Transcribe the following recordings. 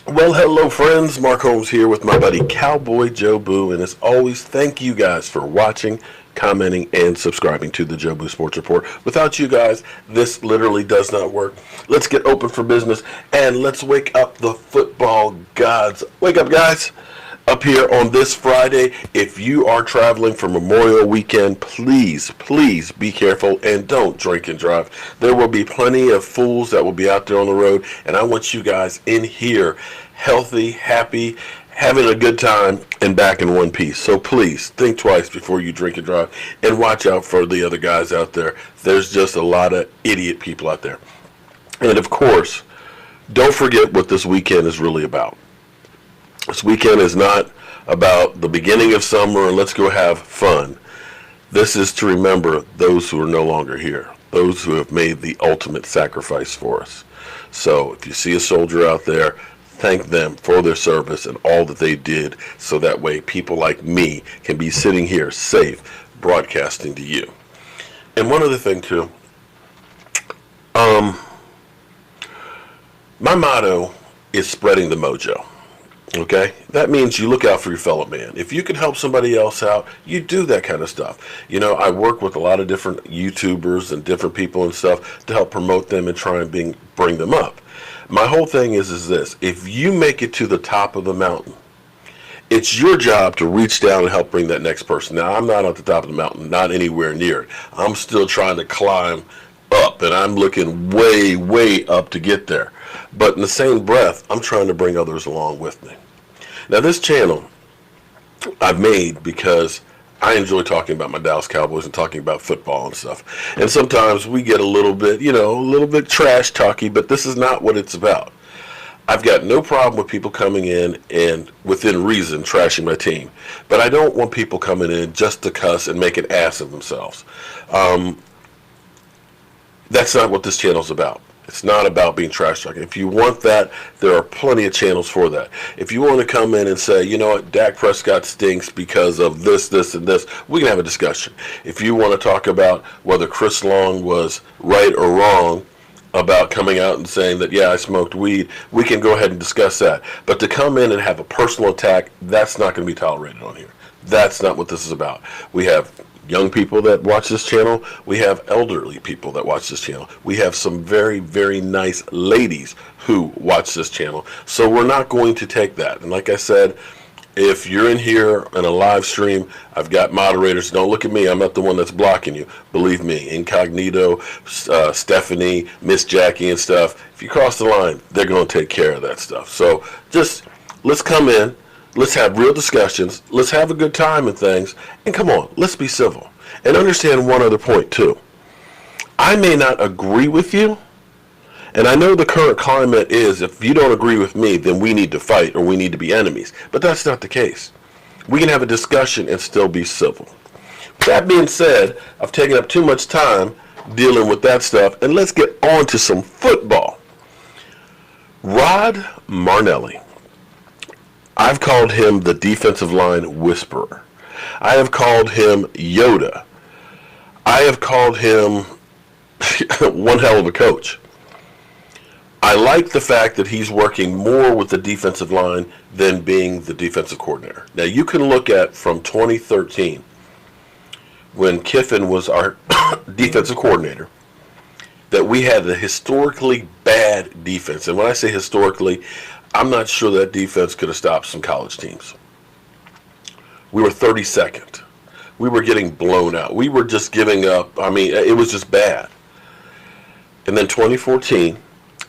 Well, hello, friends. Mark Holmes here with my buddy Cowboy Joe Boo. And as always, thank you guys for watching, commenting, and subscribing to the Joe Boo Sports Report. Without you guys, this literally does not work. Let's get open for business and let's wake up the football gods. Wake up, guys. Up here on this Friday, if you are traveling for Memorial Weekend, please be careful and don't drink and drive. There will be plenty of fools that will be out there on the road, and I want you guys in here healthy, happy, having a good time, and back in one piece. So please think twice before you drink and drive, and watch out for the other guys out there. There's just a lot of idiot people out there. And of course, don't forget what this weekend is really about. This weekend is not about the beginning of summer and let's go have fun. This is to remember those who are no longer here, those who have made the ultimate sacrifice for us. So if you see a soldier out there, thank them for their service and all that they did, so that way people like me can be sitting here safe, broadcasting to you. And one other thing too, my motto is spreading the mojo. Okay, that means you look out for your fellow man. If you can help somebody else out, you do that kind of stuff. You know, I work with a lot of different YouTubers and different people and stuff to help promote them and try and bring them up. My whole thing is this: if you make it to the top of the mountain, it's your job to reach down and help bring that next person. Now, I'm not at the top of the mountain, not anywhere near it. I'm still trying to climb up, and I'm looking way up to get there. But in the same breath, I'm trying to bring others along with me. Now, this channel I've made because I enjoy talking about my Dallas Cowboys and talking about football and stuff. And sometimes we get a little bit trash talky, but this is not what it's about. I've got no problem with people coming in and, within reason, trashing my team. But I don't want people coming in just to cuss and make an ass of themselves. That's not what this channel's about. It's not about being trash talking. If you want that, there are plenty of channels for that. If you want to come in and say, you know what, Dak Prescott stinks because of this, and this, we can have a discussion. If you want to talk about whether Chris Long was right or wrong about coming out and saying that, yeah, I smoked weed, we can go ahead and discuss that. But to come in and have a personal attack, that's not going to be tolerated on here. That's not what this is about. We have young people that watch this channel. We have elderly people that watch this channel. We have some very nice ladies who watch this channel. So we're not going to take that. And like I said, if you're in here in a live stream, I've got moderators. Don't look at me. I'm not the one that's blocking you. Believe me, Incognito, Stephanie, Miss Jackie and stuff, if you cross the line, they're going to take care of that stuff. So just let's come in. Let's have real discussions. Let's have a good time and things. And come on, let's be civil. And understand one other point, too. I may not agree with you. And I know the current climate is, if you don't agree with me, then we need to fight or we need to be enemies. But that's not the case. We can have a discussion and still be civil. That being said, I've taken up too much time dealing with that stuff. And let's get on to some football. Rod Marinelli. I've called him the defensive line whisperer. I have called him Yoda. I have called him one hell of a coach. I like the fact that he's working more with the defensive line than being the defensive coordinator. Now, you can look at from 2013, when Kiffin was our defensive coordinator, that we had a historically bad defense. And when I say historically, I'm not sure that defense could have stopped some college teams. We were 32nd. We were getting blown out. We were just giving up. I mean, it was just bad. And then 2014,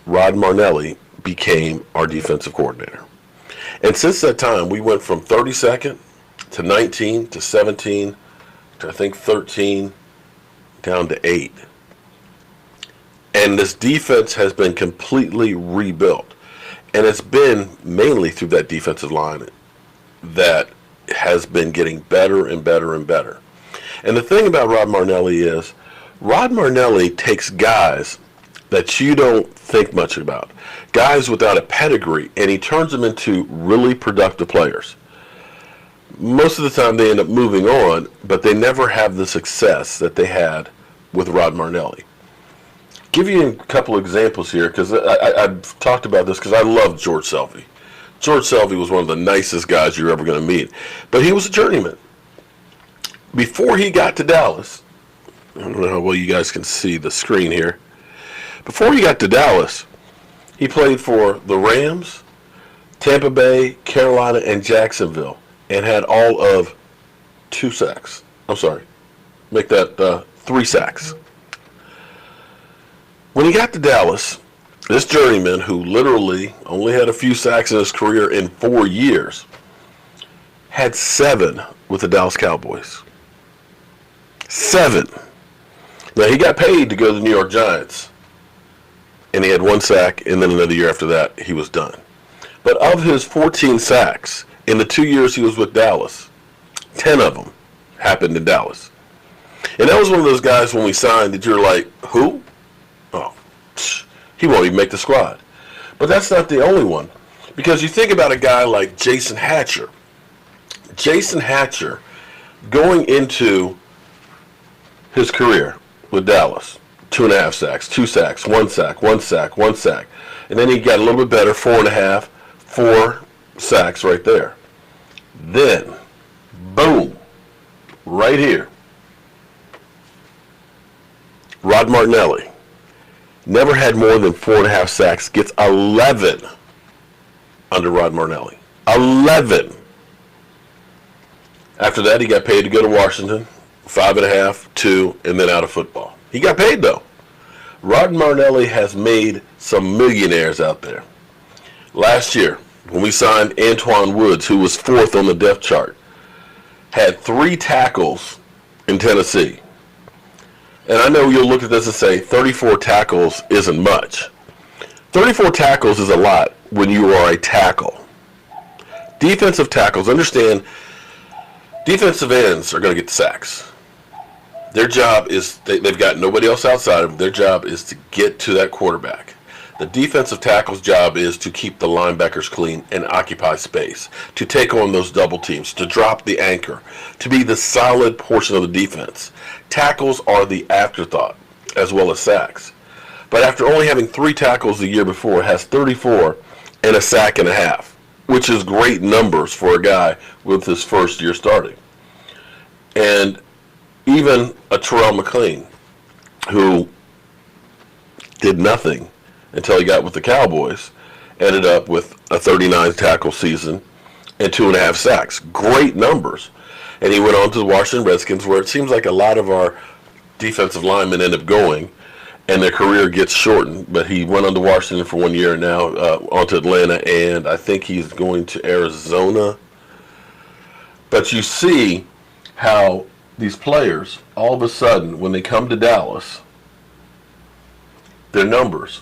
Rod Marinelli became our defensive coordinator. And since that time, we went from 32nd to 19 to 17 to I think 13 down to 8. And this defense has been completely rebuilt. And it's been mainly through that defensive line that has been getting better and better and better. And the thing about Rod Marinelli is, Rod Marinelli takes guys that you don't think much about, guys without a pedigree, and he turns them into really productive players. Most of the time they end up moving on, but they never have the success that they had with Rod Marinelli. Give you a couple examples here, because I've talked about this because I love George Selvey. George Selvey was one of the nicest guys you're ever going to meet. But he was a journeyman. Before he got to Dallas, I don't know how well you guys can see the screen here. Before he got to Dallas, he played for the Rams, Tampa Bay, Carolina, and Jacksonville, and had all of 2 sacks. I'm sorry. Make that 3 sacks. When he got to Dallas, this journeyman, who literally only had a few sacks in his career in 4 years, had 7 with the Dallas Cowboys. 7. Now, he got paid to go to the New York Giants, and he had 1 sack, and then another year after that, he was done. But of his 14 sacks, in the 2 years he was with Dallas, 10 of them happened in Dallas. And that was one of those guys when we signed that you're like, who? Oh, he won't even make the squad. But that's not the only one. Because you think about a guy like Jason Hatcher. Jason Hatcher, going into his career with Dallas, 2.5 sacks, 2 sacks, 1 sack, 1 sack, 1 sack. And then he got a little bit better, 4.5, 4 sacks right there. Then, boom, right here. Rod Marinelli never had more than 4.5 sacks, gets 11 under Rod Marinelli. 11. After that, he got paid to go to Washington, 5.5, 2, and then out of football. He got paid, though. Rod Marinelli has made some millionaires out there. Last year, when we signed Antoine Woods, who was 4th on the depth chart, had 3 tackles in Tennessee. And I know you'll look at this and say 34 tackles isn't much. 34 tackles is a lot when you are a tackle. Defensive tackles, understand, defensive ends are going to get the sacks. Their job is, they've got nobody else outside of them. Their job is to get to that quarterback. The defensive tackle's job is to keep the linebackers clean and occupy space, to take on those double teams, to drop the anchor, to be the solid portion of the defense. Tackles are the afterthought, as well as sacks. But after only having 3 tackles the year before, it has 34 and a sack and a half, which is great numbers for a guy with his first year starting. And even a Terrell McLean, who did nothing until he got with the Cowboys, ended up with a 39 tackle season and 2.5 sacks. Great numbers. And he went on to the Washington Redskins, where it seems like a lot of our defensive linemen end up going, and their career gets shortened. But he went on to Washington for 1 year, and now on to Atlanta, and I think he's going to Arizona. But you see how these players, all of a sudden, when they come to Dallas, their numbers.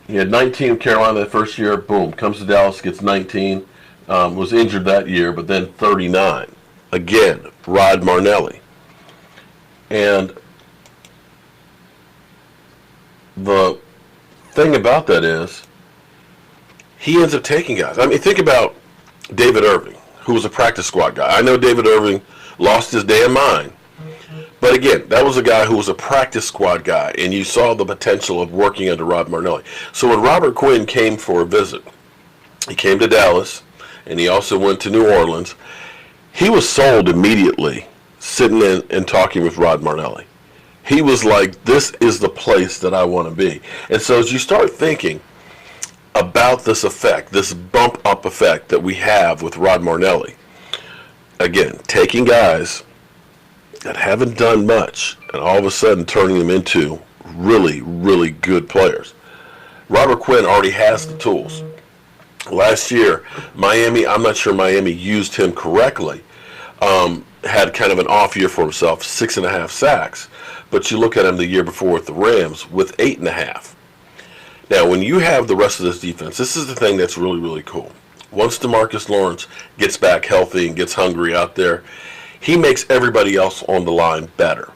He had 19 in Carolina that first year, boom, comes to Dallas, gets 19, was injured that year, but then 39. Again, Rod Marinelli. And the thing about that is, he ends up taking guys. I mean, think about David Irving, who was a practice squad guy. I know David Irving lost his damn mind. But again, that was a guy who was a practice squad guy, and you saw the potential of working under Rod Marinelli. So when Robert Quinn came for a visit, he came to Dallas, and he also went to New Orleans. He was sold immediately, sitting in and talking with Rod Marinelli. He was like, this is the place that I want to be. And so as you start thinking about this effect, this bump up effect that we have with Rod Marinelli, again, taking guys that haven't done much and all of a sudden turning them into really, really good players. Robert Quinn already has the tools. Last year, Miami, I'm not sure Miami used him correctly, had kind of an off year for himself, 6.5 sacks. But you look at him the year before with the Rams with 8.5. Now, when you have the rest of this defense, this is the thing that's really, really cool. Once DeMarcus Lawrence gets back healthy and gets hungry out there, he makes everybody else on the line better.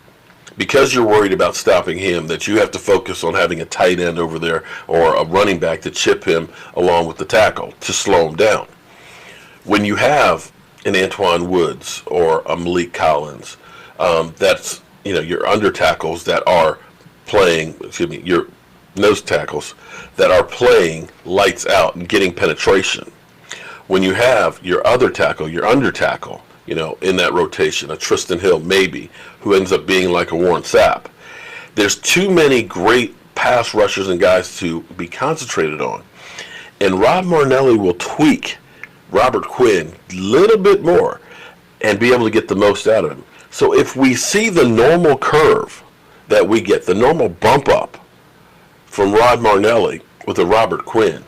Because you're worried about stopping him, that you have to focus on having a tight end over there or a running back to chip him along with the tackle to slow him down. When you have an Antoine Woods or a Malik Collins, that's, your under tackles that are playing, your nose tackles that are playing lights out and getting penetration. when you have your other tackle, your under tackle, in that rotation, a Tristan Hill maybe, who ends up being like a Warren Sapp. There's too many great pass rushers and guys to be concentrated on. And Rod Marinelli will tweak Robert Quinn a little bit more and be able to get the most out of him. So if we see the normal curve that we get, the normal bump up from Rod Marinelli with a Robert Quinn,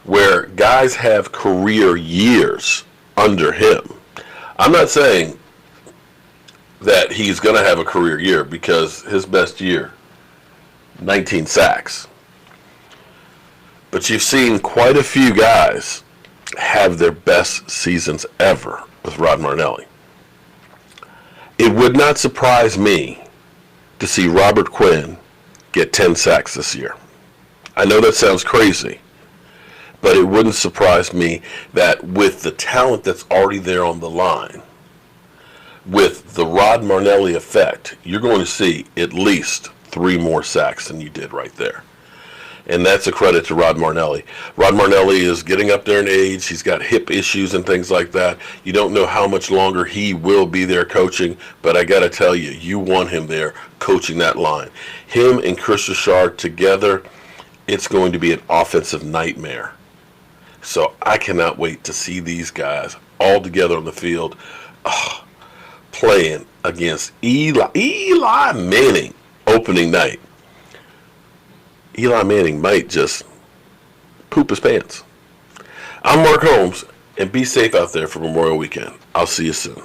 where guys have career years under him, I'm not saying that he's going to have a career year, because his best year, 19 sacks. But you've seen quite a few guys have their best seasons ever with Rod Marinelli. It would not surprise me to see Robert Quinn get 10 sacks this year. I know that sounds crazy, but it wouldn't surprise me that with the talent that's already there on the line, with the Rod Marinelli effect, you're going to see at least 3 more sacks than you did right there. And that's a credit to Rod Marinelli. Rod Marinelli is getting up there in age. He's got hip issues and things like that. You don't know how much longer he will be there coaching, but I got to tell you, you want him there coaching that line. Him and Chris Richard together, it's going to be an offensive nightmare. So I cannot wait to see these guys all together on the field playing against Eli Manning opening night. Eli Manning might just poop his pants. I'm Mark Holmes, and be safe out there for Memorial Weekend. I'll see you soon.